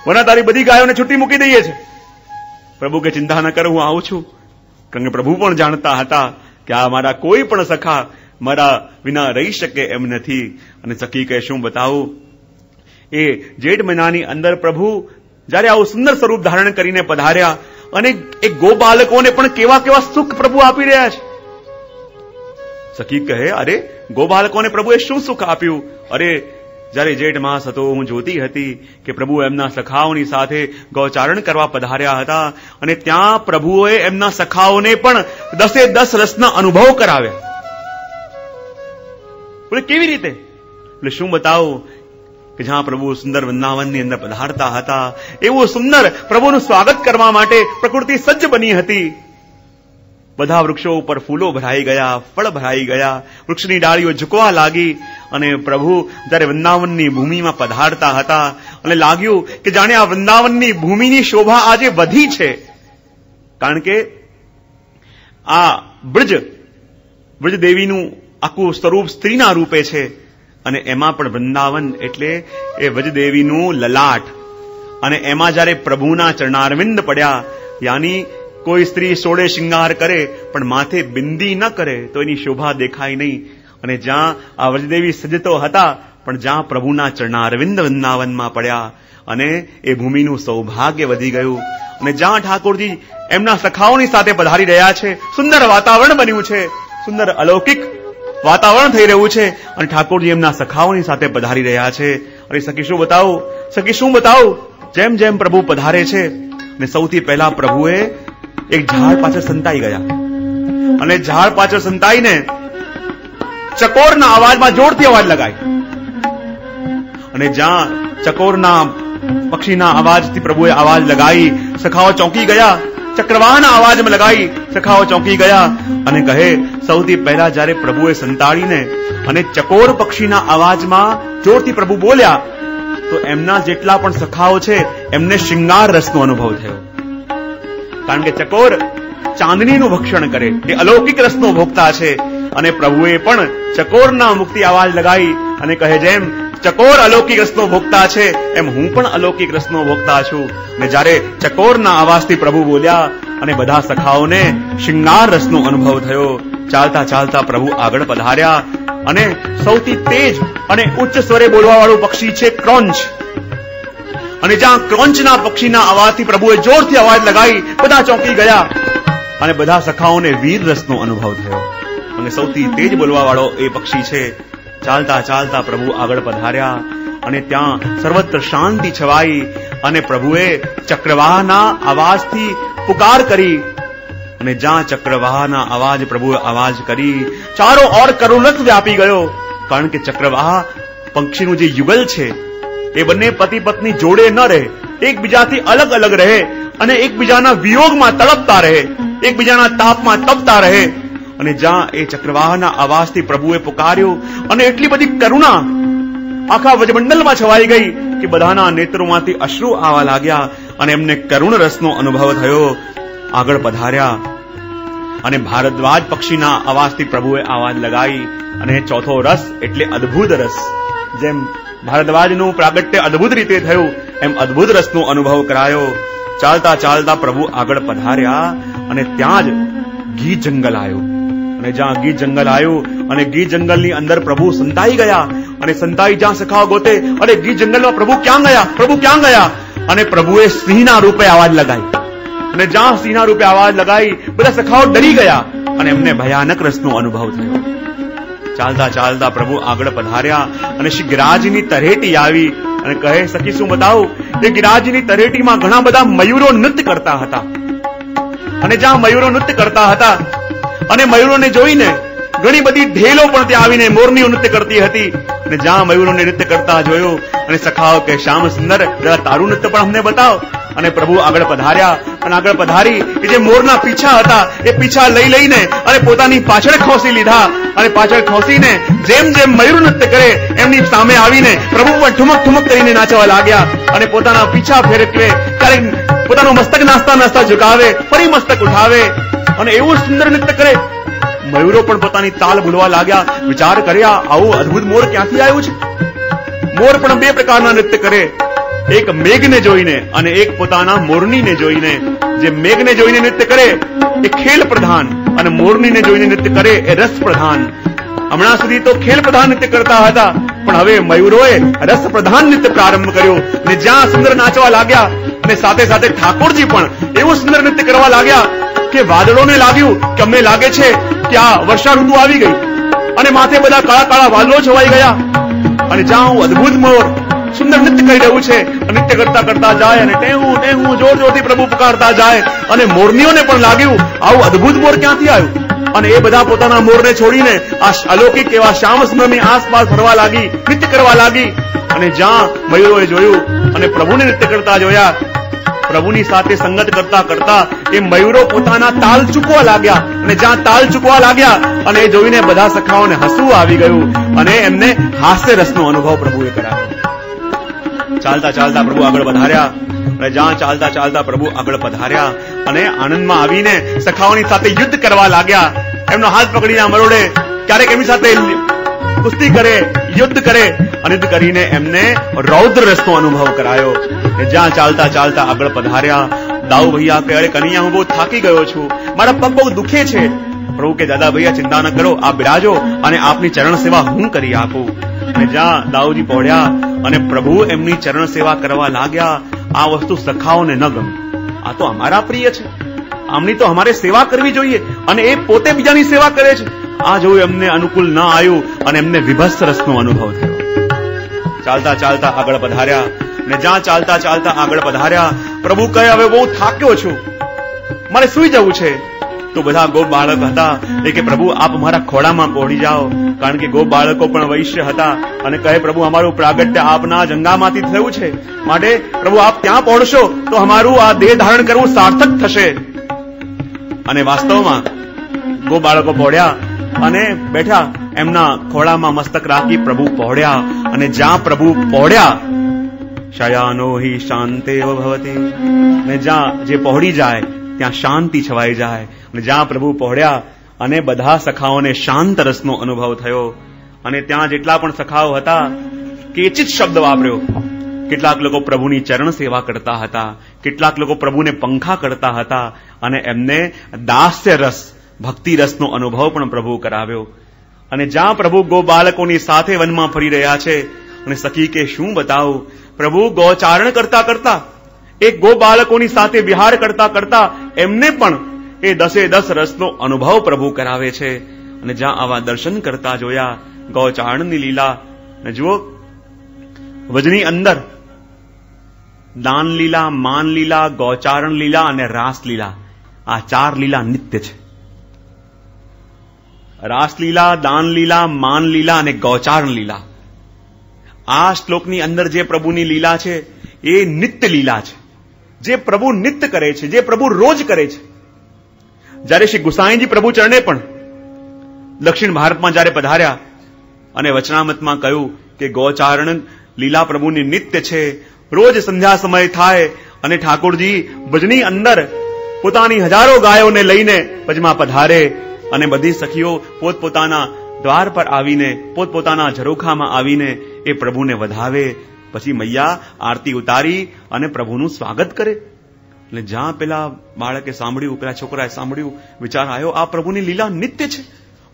વરના તારી બધી ગાયોને છૂટી મૂકી દઈએ છે. પ્રભુ કે ચિંતા ન કર, હું આવું છું. કારણ કે પ્રભુ પણ જાણતા હતા કે આ મારા કોઈ પણ સખા મારા વિના રહી શકે એમ નથી. અને સખી કહે શું બતાવું, એ જેઠ મહિનાની અંદર પ્રભુ જયારે આવું સુંદર સ્વરૂપ ધારણ કરીને પધાર્યા અને એ ગો બાળકોને પણ કેવા કેવા સુખ પ્રભુ આપી રહ્યા છે. સખી કહે અરે ગો બાળકોને પ્રભુએ શું સુખ આપ્યું? અરે જયારે જેઠ માસ હતો, હું જોતી હતી કે પ્રભુ એમના સખાઓની સાથે ગૌચારણ કરવા પધાર્યા હતા અને ત્યાં પ્રભુએ એમના સખાઓને પણ 10 રસના અનુભવ કરાવ્યા. બોલે કેવી રીતે? એટલે શું બતાવું કે જ્યાં પ્રભુ સુંદર વૃંદાવનની અંદર પધારતા હતા એવું સુંદર પ્રભુનું સ્વાગત કરવા માટે પ્રકૃતિ સજ્જ બની હતી. બધા વૃક્ષો ઉપર ફૂલો ભરાઈ ગયા, ફળ ભરાઈ ગયા, વૃક્ષની ડાળીઓ ઝૂકવા લાગી અને પ્રભુ જ્યારે વૃંદાવનની ભૂમિમાં પધારતા હતા અને લાગ્યું કે જાણે આ વૃંદાવનની ભૂમિની શોભા આજે વધી છે. કારણ કે આ બ્રજદેવીનું આખું સ્વરૂપ સ્ત્રીના રૂપે છે અને એમાં પણ વૃંદાવન એટલે એ વ્રજદેવીનું લલાટ. અને એમાં જયારે પ્રભુના ચરણારવિંદ પડ્યા, યાની કોઈ સ્ત્રી સોળે શિંગાર કરે પણ માથે બિંદી ન કરે તો એની શોભા દેખાય નહીં. અને જ્યાં આ વ્રજદેવી સજતો હતા પણ જ્યાં પ્રભુના ચરણારવિંદ વૃંદાવનમાં પડ્યા અને એ ભૂમિનું સૌભાગ્ય વધી ગયું. અને જ્યાં ઠાકોરજી એમના સખાઓની સાથે પધારી રહ્યા છે, સુંદર વાતાવરણ બન્યું છે, સુંદર અલૌકિક વાતાવરણ થઈ રહ્યું છે અને ઠાકોરજી એમના સખાઓની સાથે પધારી રહ્યા છે. અને સખી શું બતાવું, જેમ જેમ પ્રભુ પધારે છે ને સૌથી પહેલા પ્રભુએ એક ઝાડ પાછળ સંતાઈ ગયા અને ઝાડ પાછળ સંતાઈને ચકોરના અવાજમાં જોરથી અવાજ લગાય. અને જ્યાં ચકોરના પક્ષીના અવાજથી પ્રભુએ અવાજ લગાઈ, સખાઓ ચોંકી ગયા. ચક્રવાહના અવાજમાં લગાઈ, સખાઓ ચોંકી ગયા અને કહે સૌથી પહેલા જયારે પ્રભુએ સંતાડીને અને ચકોર પક્ષીના અવાજમાં જોરથી પ્રભુ બોલ્યા તો એમના જેટલા પણ સખાઓ છે એમને શિંગાર રસનો અનુભવ થયો. કારણ કે ચકોર ચાંદનીનું ભક્ષણ કરે, એ અલૌકિક રસનો ભોગતા છે. અને પ્રભુએ પણ ચકોરના મુક્તિ અવાજ લગાઈ અને કહે જેમ ચકોર અલૌકિક રસનો ભોગતા છે એમ હું પણ અલૌકિક રસનો ભોગતા છું. અને જયારે ચકોરના અવાજથી પ્રભુ બોલ્યા અને બધા સખાઓને શિંગાર રસનો અનુભવ થયો. ચાલતા ચાલતા પ્રભુ આગળ પધાર્યા અને સૌથી તેજ અને ઉચ્ચ સ્વરે બોલવા વાળું પક્ષી છે ક્રોંચ. અને જ્યાં ક્રોંચના પક્ષીના અવાજથી પ્રભુએ જોરથી અવાજ લગાઈ, બધા ચોંકી ગયા અને બધા સખાઓને વીર રસનો અનુભવ થયો. અને સૌથી તેજ બોલવા વાળો એ પક્ષી છે. ચાલતા ચાલતા પ્રભુ આગળ પધાર્યા અને ત્યાં સર્વત્ર શાંતિ છવાઈ અને પ્રભુએ ચક્રવાહના અવાજથી પુકાર કરી. અને જ્યાં ચક્રવાહના અવાજ પ્રભુએ અવાજ કરી, ચારો ઓર કરુણરસ વ્યાપી ગયો. કારણ કે ચક્રવાહ પક્ષીનું જે યુગલ છે એ બંને પતિ પત્ની જોડે ન રહે, એકબીજાથી અલગ અલગ રહે અને એકબીજાના વિયોગમાં તડપતા રહે, એકબીજાના તાપમાં તપતા રહે. અને જ્યાં એ ચક્રવાહના અવાજથી પ્રભુએ પુકાર્યું અને એટલી બધી કરુણા આખા વજમંડલમાં છવાઈ ગઈ કે બધાના નેત્રોમાંથી અશ્રુ આવવા લાગ્યા અને એમને કરુણ રસનો અનુભવ થયો. આગળ પધાર્યા અને ભારદ્વાજ પક્ષીના અવાજથી પ્રભુએ અવાજ લગાઈ અને ચોથો રસ એટલે અદ્ભુત રસ. જેમ ભારદ્વાજનું પ્રાગટ્ય અદ્ભુત રીતે થયું એમ અદ્ભુત રસનો અનુભવ કરાયો. ચાલતા ચાલતા પ્રભુ આગળ પધાર્યા અને ત્યાં જ ઘી જંગલ આવ્યું. અને જ્યાં ગીર જંગલ આવ્યું અને ગીર જંગલની અંદર પ્રભુ સંતાઈ ગયા અને સંતાઈ જ્યાં સખાઓ ગોતે, અરે ગીર જંગલમાં પ્રભુ ક્યાં ગયા? અને પ્રભુએ સિંહના રૂપે અવાજ લગાઈ અને જ્યાં સિંહના રૂપે અવાજ લગાઈ બધા સખાઓ ડરી ગયા અને એમને ભયાનક રસનો અનુભવ થયો. ચાલતા ચાલતા પ્રભુ આગળ પધાર્યા અને શ્રી ગિરાજની તરેટી આવી અને કહે સખી શું બતાવું, એ ગિરાજની તરેટીમાં ઘણા બધા મયુરો નૃત્ય કરતા હતા. અને જ્યાં મયુરો નૃત્ય કરતા હતા અને મયુરોને જોઈને ઘણી બધી ઢેલો પણ ત્યાં આવીને મોરનીઓ નૃત્ય કરતી હતી. અને જ્યાં મયુરોને નૃત્ય કરતા જોયું અને સખાઓ કે શ્યામ સુંદર જરા તારું નૃત્ય પણ અમને બતાવ. અને પ્રભુ આગળ પધાર્યા અને આગળ પધારી કે જે મોરના પીછા હતા એ પીછા લઈને અને પોતાની પાછળ ખોસી લીધા અને પાછળ ખોસીને જેમ જેમ મયુર નૃત્ય કરે એમની સામે આવીને પ્રભુ પણ ઠુમક ઠુમક કરીને નાચવા લાગ્યા અને પોતાના પીછા ફેરવે, ક્યારેક પોતાનું મસ્તક નાસ્તા નાસ્તા ઝુકાવે, ફરી મસ્તક ઉઠાવે અને એવું સુંદર નૃત્ય કરે. મયુરો પણ પોતાની તાલ બોલવા લાગ્યા. વિચાર કર્યા આવું અદ્ભુત મોર ક્યાંથી આવ્યું છે? મોર પણ બે પ્રકારના નૃત્ય કરે, એક મેઘને જોઈને અને એક પોતાના મોરનીને જોઈને. જે મેઘને જોઈને નૃત્ય કરે એ ખેલ પ્રધાન અને મોરનીને જોઈને નૃત્ય કરે એ રસ પ્રધાન. હમણાં સુધી તો ખેલ પ્રધાન નૃત્ય કરતા હતા, પણ હવે મયુરોએ રસ પ્રધાન નૃત્ય પ્રારંભ કર્યો. અને જ્યાં સુંદર નાચવા લાગ્યા અને સાથે સાથે ઠાકોરજી પણ એવું સુંદર નૃત્ય કરવા લાગ્યા કે વાદળોને લાગ્યું કે અમને લાગે છે કે આ વર્ષા ઋતુ આવી ગઈ, અને માથે બધા કાળા કાળા વાદળો છવાઈ ગયા. અને જ્યાં અદભુત મોર સુંદર નૃત્ય કરી રહ્યું છે, નૃત્ય કરતા કરતા જાય અને ટેહું ટેહું જોર જોરથી પ્રભુ પુકારતા જાય. અને મોરનીઓને પણ લાગ્યું આવું અદભુત મોર ક્યાંથી આવ્યું, અને એ બધા પોતાના મોરને છોડીને આ અલૌકિક એવા શ્યામ સુંદરની આસપાસ ફરવા લાગી, નૃત્ય કરવા લાગી. અને જ્યાં મયુરોએ જોયું અને પ્રભુને નૃત્ય કરતા જોયા, પ્રભુની સાથે સંગત કરતા કરતા એ મયુરો પોતાના તાલ ચૂકવા લાગ્યા. અને જ્યાં તાલ ચૂકવા લાગ્યા અને એ જોઈને બધા સખાઓને હસવું આવી ગયું અને એમને હાસ્ય રસનો અનુભવ પ્રભુએ કરાવ્યો. ચાલતા ચાલતા પ્રભુ આગળ વધાર્યા અને જ્યાં ચાલતા ચાલતા પ્રભુ આગળ પધાર્યા અને આનંદમાં આવીને સખાઓની સાથે યુદ્ધ કરવા લાગ્યા. એમનો હાથ પકડીને મરોડે, ક્યારેક એમની સાથે કુસ્તી કરે, યુદ્ધ કરે, અને યુદ્ધ કરીને એમને રૌદ્ર રસનો અનુભવ કરાયો. જ્યાં ચાલતા ચાલતા આગળ પધાર્યા, દાઉ ભૈયા કે અરે કનૈયા હું બહુ થાકી ગયો છું, મારા પગ બહુ દુખે છે. પ્રભુ કે દાદા ભૈયા ચિંતા ન કરો, આપ બિરાજો અને આપની ચરણ સેવા હું કરી આપું. અને જ્યાં દાઉજી પહોંચ્યા અને પ્રભુ એમની ચરણ સેવા કરવા લાગ્યા, આ વસ્તુ સખાઓને ન ગમી. આ તો અમારા પ્રિય છે, આમની તો અમારે સેવા કરવી જોઈએ, અને એ પોતે બીજાની સેવા કરે છે. આ જોયું એમને અનુકૂળ ન આવ્યું અને એમને વિભત્સ રસનો અનુભવ થયો. ચાલતા ચાલતા આગળ પધાર્યા અને જ્યાં ચાલતા ચાલતા આગળ પધાર્યા, પ્રભુ કહે હવે બહુ થાક્યો છું, મારે સુઈ જવું છે. તો બધા ગોપ બાળક હતા એ કે પ્રભુ આપ મારા ખોળામાં પહોંચી જાઓ, કારણ કે ગોપ બાળકો પણ વૈશ્ય હતા. અને કહે પ્રભુ અમારું પ્રાગટ્ય આપના જંગામાંથી થયું છે, માટે પ્રભુ આપ ત્યાં પહોંચશો તો અમારું આ દેહ ધારણ કરવું સાર્થક થશે. અને વાસ્તવમાં ગોપ બાળકો પહોંચ્યા અને બેઠા, એમના ખોળામાં મસ્તક રાખી પ્રભુ પહોંચ્યા. અને જ્યાં પ્રભુ પહોંચ્યા, શયાનો હિ શાંતેવ ભવતિ, અને જ્યાં જે પહોંચી જાય ત્યાં શાંતિ છવાઈ જાય. અને જ્યાં પ્રભુ પહોંચ્યા અને બધા સખાઓને શાંત રસનો અનુભવ થયો. અને ત્યાં જેટલા પણ સખાઓ હતા, કેચિત શબ્દ વાપર્યો. કેટલાક લોકો પ્રભુની ચરણ સેવા કરતા હતા, કેટલાક લોકો પ્રભુને પંખા કરતા હતા, અને એમને દાસ્ય રસ, ભક્તિ રસનો અનુભવ પણ પ્રભુ કરાવ્યો. અને જ્યાં પ્રભુ ગો બાળકોની સાથે વનમાં ફરી રહ્યા છે, અને સખી કે શું બતાવું, પ્રભુ ગૌચારણ કરતા કરતા, એક ગો બાળકોની સાથે વિહાર કરતા કરતા એમને પણ એ 10 રસનો અનુભવ પ્રભુ કરાવે છે. અને જ્યાં આવા દર્શન કરતા જોયા, ગૌચારણની લીલા. અને જુઓ, વજની અંદર દાન લીલા, માન લીલા, ગૌચારણ લીલા અને રાસ લીલા, આ 4 લીલા નિત્ય છે. રાસલીલા, દાન લીલા, માન લીલા અને ગૌચારણ લીલા, આ શ્લોકની અંદર જે પ્રભુની લીલા છે એ નિત્ય લીલા છે, જે પ્રભુ નિત્ય કરે છે, જે પ્રભુ રોજ કરે છે. જ્યારે શ્રી ગુસાઈજી પ્રભુ ચરણે પણ દક્ષિણ ભારતમાં જ્યારે પધાર્યા અને વચનામતમાં કહ્યું કે ગૌચારણ લીલા પ્રભુની નિત્ય છે, રોજ સંધ્યા સમય થાય અને ઠાકોરજી ભજની અંદર પોતાની હજારો ગાયોને લઈને ભજમાં પધારે અને બધી સખીઓ પોતપોતાના દ્વાર પર આવીને, પોતપોતાના ઝરોખામાં આવીને એ પ્રભુને વધાવે. પછી મૈયા આરતી ઉતારી અને પ્રભુનું સ્વાગત કરે. એટલે જ્યાં પેલા બાળકે સાંભળ્યું, પેલા છોકરાએ સાંભળ્યું, વિચાર આવ્યો આ પ્રભુની લીલા નિત્ય છે.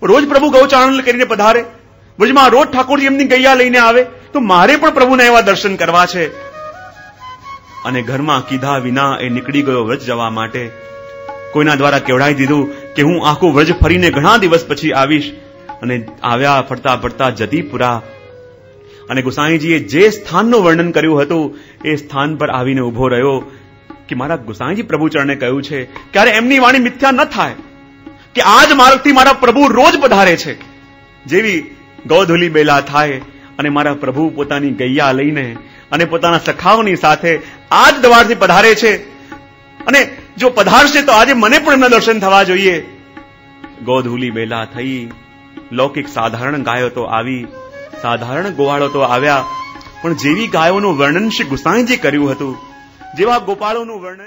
રોજ પ્રભુ ગૌચારણ કરીને પધારે, ભુજમાં રોજ ઠાકોરજી એમની ગૈયા લઈને આવે, તો મારે પણ પ્રભુના એવા દર્શન કરવા છે. અને ઘરમાં કીધા વિના એ નીકળી ગયો વ્રજ જવા માટે. કોઈના દ્વારા કેવડાવી દીધું કે હું આખું વ્રજ ફરીને ઘણા દિવસ પછી આવીશ. અને આવ્યા, ફરતા ફરતા જતીપુરા. અને ગુસાઈજીએ જે સ્થાનનું વર્ણન કર્યું હતું એ સ્થાન પર આવીને ઉભો રહ્યો કે મારા ગુસાઈજી પ્રભુ ચરણે કહ્યું છે ક્યારે એમની વાણી મિથ્યા ન થાય કે આજ માર્ગથી મારા પ્રભુ રોજ પધારે છે. જેવી ગૌધુલી બેલા થાય અને મારા પ્રભુ પોતાની ગૈયા લઈને અને પોતાના સખાઓની સાથે આજ દ્વારથી પધારે છે, અને જો પધારશે તો આજે મને પણ એમના દર્શન થવા જોઈએ. ગોધુલી બેલા થઈ, લૌકિક સાધારણ ગાયો તો આવી, સાધારણ ગોવાળો તો આવ્યા, પણ જેવી ગાયોનું વર્ણન શ્રી ગુસાઈજી કર્યું હતું, જેવા ગોપાળોનું વર્ણન